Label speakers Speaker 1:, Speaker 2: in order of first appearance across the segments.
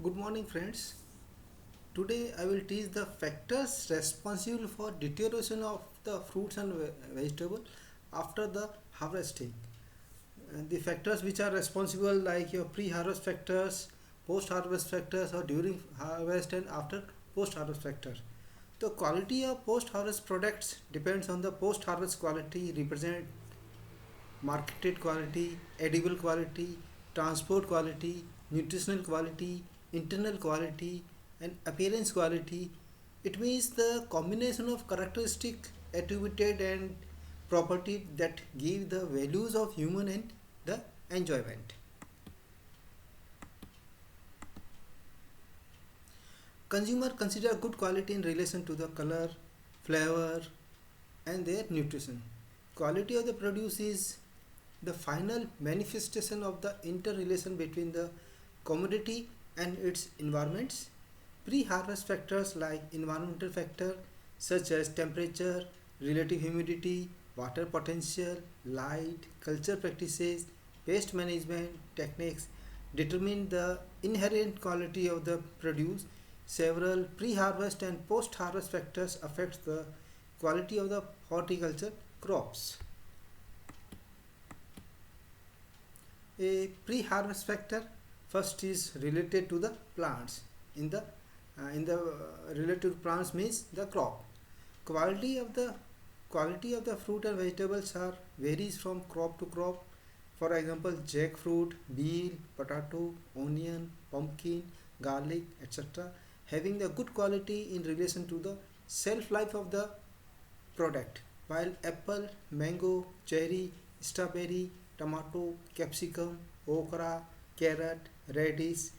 Speaker 1: Good morning, friends. Today I will teach the factors responsible for deterioration of the fruits and vegetable after the harvesting. And the factors which are responsible, like your pre-harvest factors, post-harvest factors, or during harvest and after post-harvest factors. The quality of post-harvest products depends on the post-harvest quality, represent marketed quality, edible quality, transport quality, nutritional quality, internal quality, and appearance quality. It means the combination of characteristic attributed and property that give the values of human and the enjoyment. Consumer consider good quality in relation to the color, flavor, and their nutrition. Quality of the produce is the final manifestation of the interrelation between the commodity and its environments. Pre-harvest factors like environmental factor such as temperature, relative humidity, water potential, light, culture practices, pest management techniques determine the inherent quality of the produce. Several pre-harvest and post-harvest factors affect the quality of the horticulture crops. A pre-harvest factor first is related to the plants. In the related to plants means the crop. Quality of the quality of the fruit and vegetables are varies from crop to crop. For example, jackfruit, bean, potato, onion, pumpkin, garlic, etc. having the good quality in relation to the shelf life of the product, while apple, mango, cherry, strawberry, tomato, capsicum, okra, carrot, radish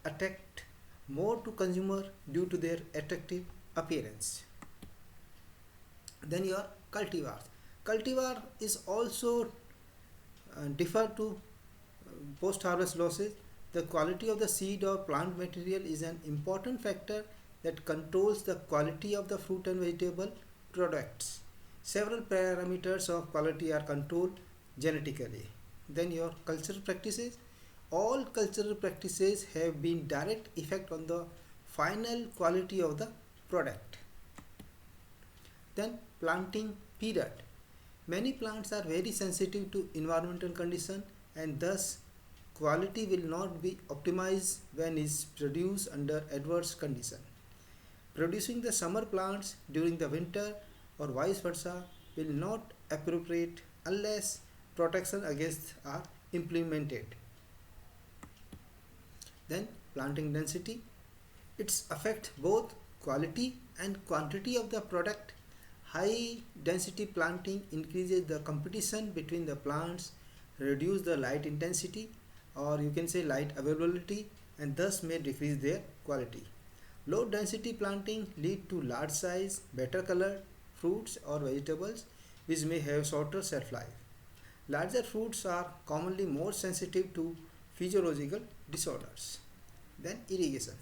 Speaker 1: attract more to consumer due to their attractive appearance. Then your cultivars. Cultivar is also differ to post harvest losses. The quality of the seed or plant material is an important factor that controls the quality of the fruit and vegetable products. Several parameters of quality are controlled genetically. Then your cultural practices. All cultural practices have been direct effect on the final quality of the product. Then planting period. Many plants are very sensitive to environmental condition, and thus quality will not be optimized when is produced under adverse condition. Producing the summer plants during the winter or vice versa will not appropriate unless protection against are implemented. Then planting density. It's affect both quality and quantity of the product. High density planting increases the competition between the plants, reduce the light intensity, or you can say light availability, and thus may decrease their quality. Low density planting lead to large size, better colored fruits or vegetables which may have shorter shelf life. Larger fruits are commonly more sensitive to physiological disorders. Then irrigation.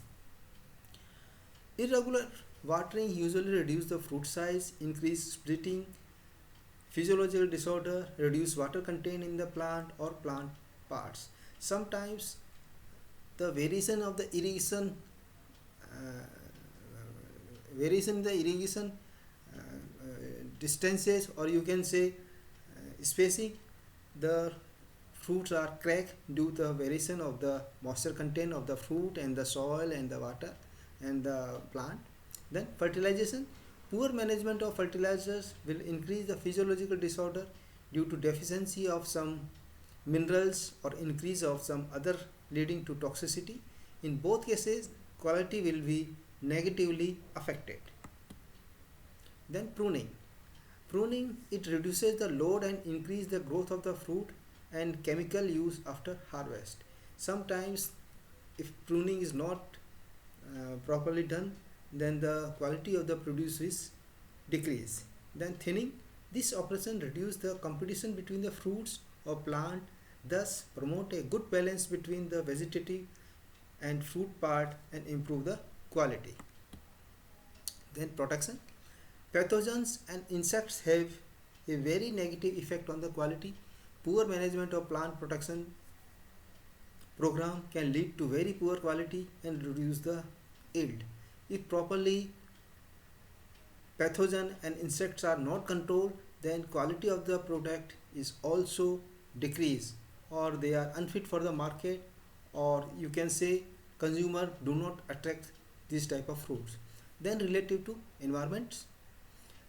Speaker 1: Irregular watering usually reduce the fruit size, increase splitting, physiological disorder, reduce water content in the plant or plant parts. Sometimes the uh, variation in the irrigation distances, or you can say spacing, the fruits are cracked due to the variation of the moisture content of the fruit and the soil and the water and the plant. Then fertilization. Poor management of fertilizers will increase the physiological disorder due to deficiency of some minerals or increase of some other, leading to toxicity. In both cases, quality will be negatively affected. Then pruning. Pruning, it reduces the load and increase the growth of the fruit, and chemical use after harvest. Sometimes if pruning is not properly done, then the quality of the produce is decrease. Then thinning. This operation reduce the competition between the fruits or plant, thus promote a good balance between the vegetative and fruit part and improve the quality. Then protection. Pathogens and insects have a very negative effect on the quality. Poor management of plant protection program can lead to very poor quality and reduce the yield. If properly pathogen and insects are not controlled, then quality of the product is also decreased, or they are unfit for the market, or you can say consumer do not attract this type of fruits. Then relative to environments,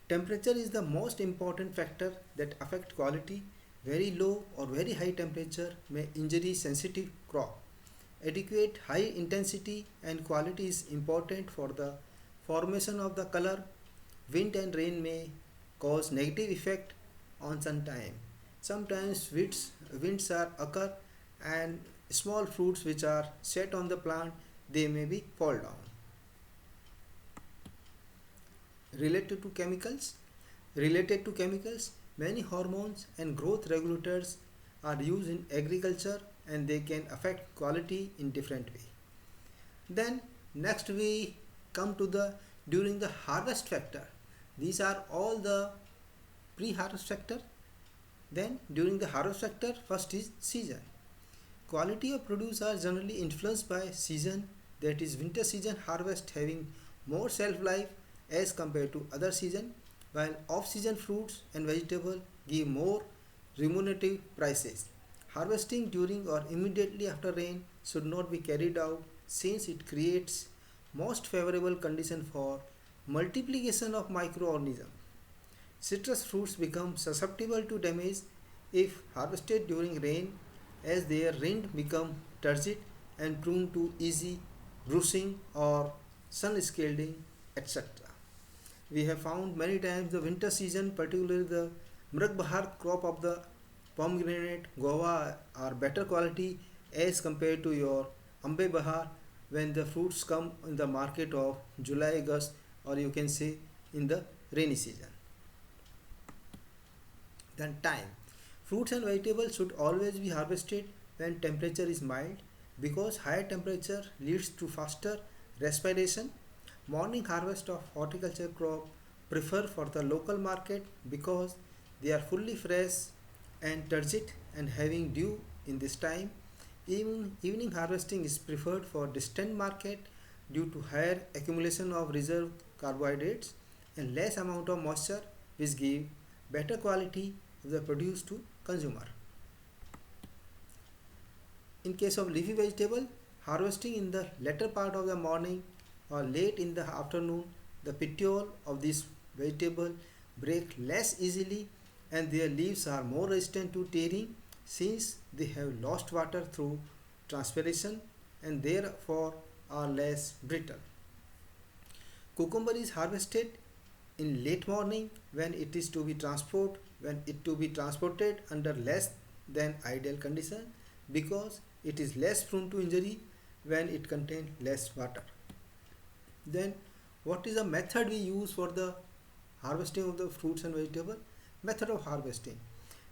Speaker 1: temperature is the most important factor that affect quality. Very low or very high temperature may injury sensitive crop. Adequate high intensity and quality is important for the formation of the color. Wind and rain may cause negative effect on some time. Sometimes winds are occur, and small fruits which are set on the plant, they may be fall down. Related to chemicals, many hormones and growth regulators are used in agriculture, and they can affect quality in different way. Then next we come to the during the harvest factor. These are all the pre-harvest factor. Then during the harvest factor, first is season. Quality of produce are generally influenced by season, that is winter season harvest having more shelf life as compared to other season, while off-season fruits and vegetables give more remunerative prices. Harvesting during or immediately after rain should not be carried out, since it creates most favorable condition for multiplication of microorganisms. Citrus fruits become susceptible to damage if harvested during rain, as their rind become turgid and prone to easy bruising or sun scalding, etc. We have found many times the winter season, particularly the Mrag Bahar crop of the pomegranate, guava are better quality as compared to your Ambe Bahar, when the fruits come in the market of July, August, or you can say in the rainy season. Then time. Fruits and vegetables should always be harvested when temperature is mild, because higher temperature leads to faster respiration. Morning harvest of horticulture crop prefer for the local market, because they are fully fresh and turgid and having dew in this time. Evening harvesting is preferred for distant market due to higher accumulation of reserve carbohydrates and less amount of moisture, which give better quality of the produce to consumer. In case of leafy vegetable, harvesting in the latter part of the morning or late in the afternoon, the petiole of this vegetable break less easily, and their leaves are more resistant to tearing, since they have lost water through transpiration and therefore are less brittle. Cucumber is harvested in late morning when it is to be transported under less than ideal condition, because it is less prone to injury when it contains less water. Then what is the method we use for the harvesting of the fruits and vegetable? Method of harvesting.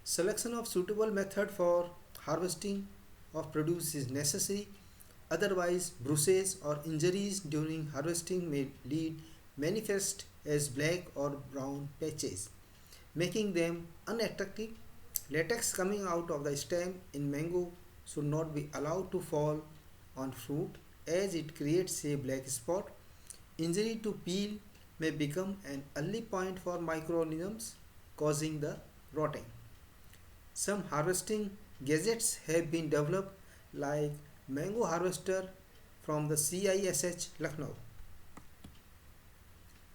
Speaker 1: Selection of suitable method for harvesting of produce is necessary, otherwise bruises or injuries during harvesting may lead manifest as black or brown patches, making them unattractive. Latex coming out of the stem in mango should not be allowed to fall on fruit, as it creates a black spot. Injury to peel may become an early point for microorganisms, causing the rotting. Some harvesting gadgets have been developed, like mango harvester from the CISH Lucknow.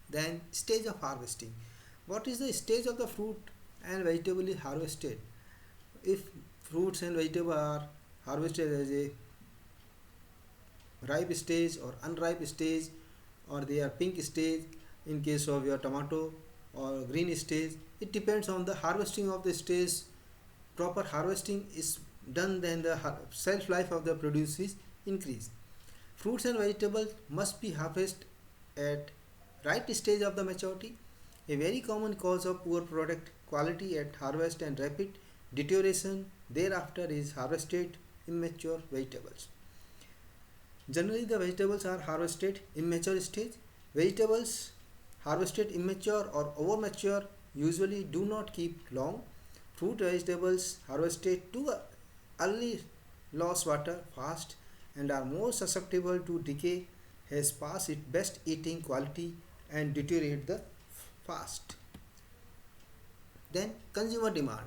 Speaker 1: Then stage of harvesting. What is the stage of the fruit and vegetable is harvested? If fruits and vegetable are harvested as a ripe stage or unripe stage, or they are pink stage in case of your tomato, or green stage, it depends on the harvesting of the stage. Proper harvesting is done, then the shelf life of the produce is increased. Fruits and vegetables must be harvested at right stage of the maturity. A very common cause of poor product quality at harvest and rapid deterioration thereafter is harvested immature vegetables. Generally, the vegetables are harvested immature stage. Vegetables harvested immature or over mature usually do not keep long. Fruit vegetables harvested too early lose water fast and are more susceptible to decay, has past its best eating quality and deteriorate the fast. Then consumer demand.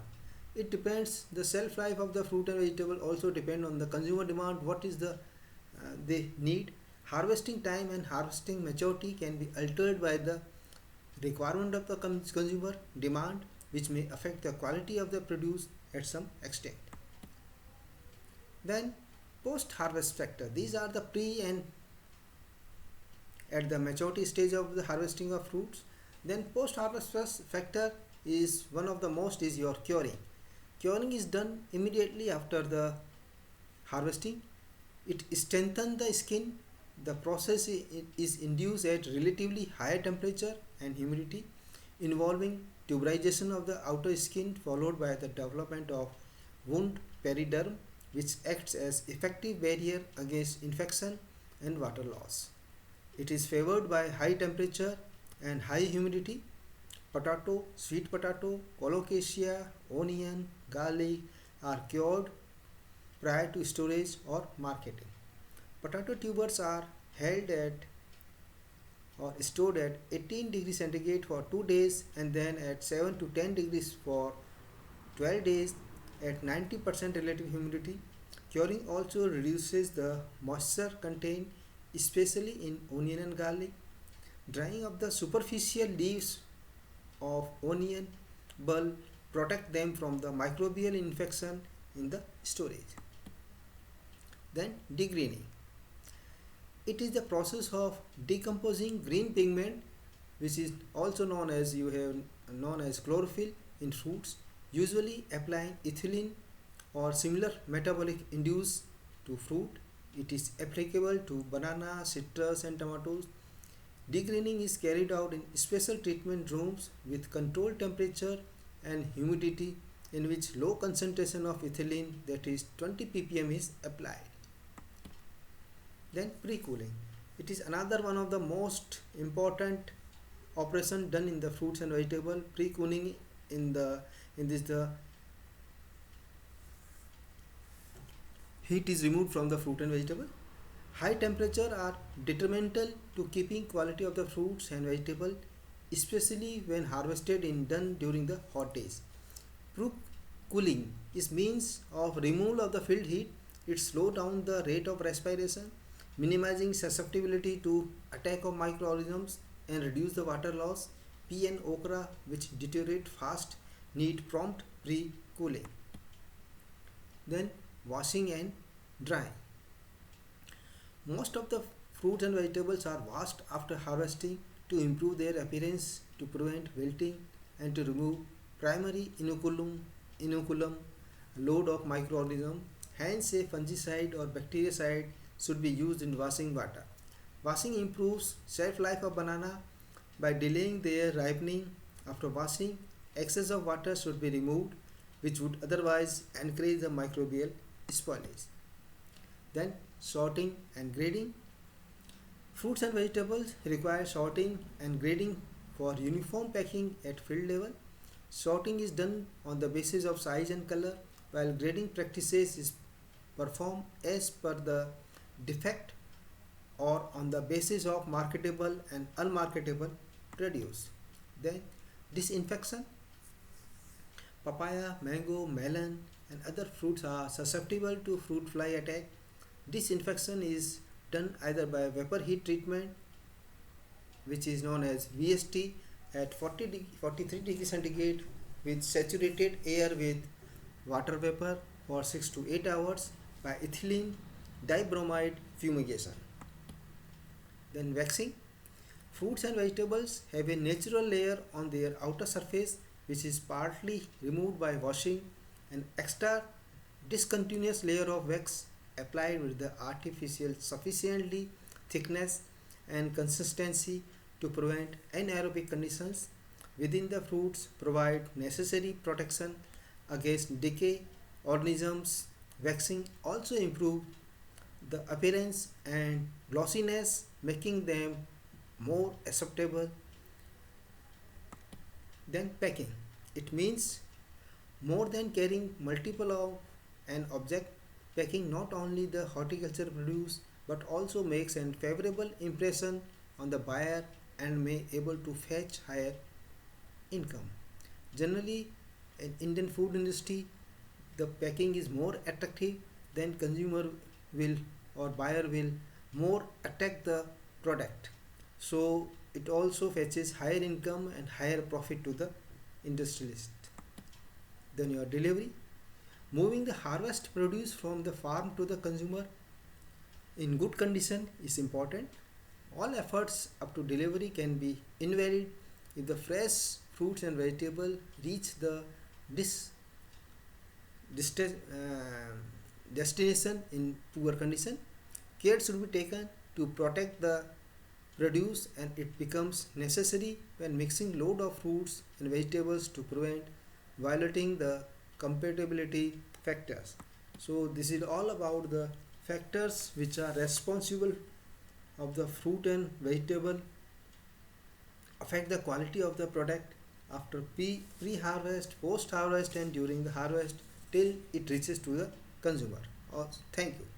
Speaker 1: It depends, the shelf life of the fruit and vegetable also depend on the consumer demand, what is the they need. Harvesting time and harvesting maturity can be altered by the requirement of the consumer demand, which may affect the quality of the produce at some extent. Then post harvest factor, these are the pre and at the maturity stage of the harvesting of fruits. Then post harvest factor is one of the most is your curing. Curing is done immediately after the harvesting. It strengthens the skin. The process is induced at relatively higher temperature and humidity, involving tuberization of the outer skin followed by the development of wound periderm, which acts as effective barrier against infection and water loss. It is favored by high temperature and high humidity. Potato, sweet potato, colocasia, onion, garlic are cured prior to storage or marketing. Potato tubers are held at or stored at 18 degrees centigrade for 2 days and then at 7 to 10 degrees for 12 days at 90% relative humidity. Curing also reduces the moisture contained, especially in onion and garlic. Drying of the superficial leaves of onion bulb protect them from the microbial infection in the storage. Then degreening. It is the process of decomposing green pigment, which is also known as chlorophyll in fruits, usually applying ethylene or similar metabolic induce to fruit. It is applicable to banana, citrus and tomatoes. Degreening is carried out in special treatment rooms with controlled temperature and humidity, in which low concentration of ethylene, that is 20 ppm, is applied. Then pre-cooling. It is another one of the most important operation done in the fruits and vegetable. Pre-cooling in this the heat is removed from the fruit and vegetable. High temperature are detrimental to keeping quality of the fruits and vegetable, especially when harvested and done during the hot days. Cooling is means of removal of the field heat. It slows down the rate of respiration, minimizing susceptibility to attack of microorganisms and reduce the water loss. Pea and okra, which deteriorate fast, need prompt pre-cooling. Then washing and drying. Most of the fruits and vegetables are washed after harvesting to improve their appearance, to prevent wilting and to remove primary inoculum load of microorganism. Hence, a fungicide or bactericide should be used in washing water. Washing improves shelf life of banana by delaying their ripening. After washing, excess of water should be removed, which would otherwise encourage the microbial spoilage. Then sorting and grading. Fruits and vegetables require sorting and grading for uniform packing at field level. Sorting is done on the basis of size and color, while grading practices is performed as per the defect or on the basis of marketable and unmarketable produce. Then disinfection. Papaya, mango, melon and other fruits are susceptible to fruit fly attack. Disinfection is done either by vapor heat treatment, which is known as VST, at 43 degrees centigrade with saturated air with water vapor for 6 to 8 hours by ethylene dibromide fumigation. Then waxing. Fruits and vegetables have a natural layer on their outer surface which is partly removed by washing. An extra discontinuous layer of wax applied with the artificial sufficiently thickness and consistency to prevent anaerobic conditions within the fruits, provide necessary protection against decay organisms. Waxing also improve the appearance and glossiness, making them more acceptable. Then packing. It means more than carrying multiple of an object. packing not only the horticulture produce but also makes a favorable impression on the buyer and may able to fetch higher income. Generally, in Indian food industry, the packing is more attractive, then consumer will or buyer will more attack the product. So it also fetches higher income and higher profit to the industrialist. Then your delivery. Moving the harvest produce from the farm to the consumer in good condition is important. All efforts up to delivery can be invalid if the fresh fruits and vegetables reach the dis- destination in poor condition. Care should be taken to protect the produce, and it becomes necessary when mixing load of fruits and vegetables to prevent violating the compatibility factors. So this is all about the factors which are responsible of the fruit and vegetable affect the quality of the product after pre-harvest, post-harvest and during the harvest till it reaches to the consumer. Thank you.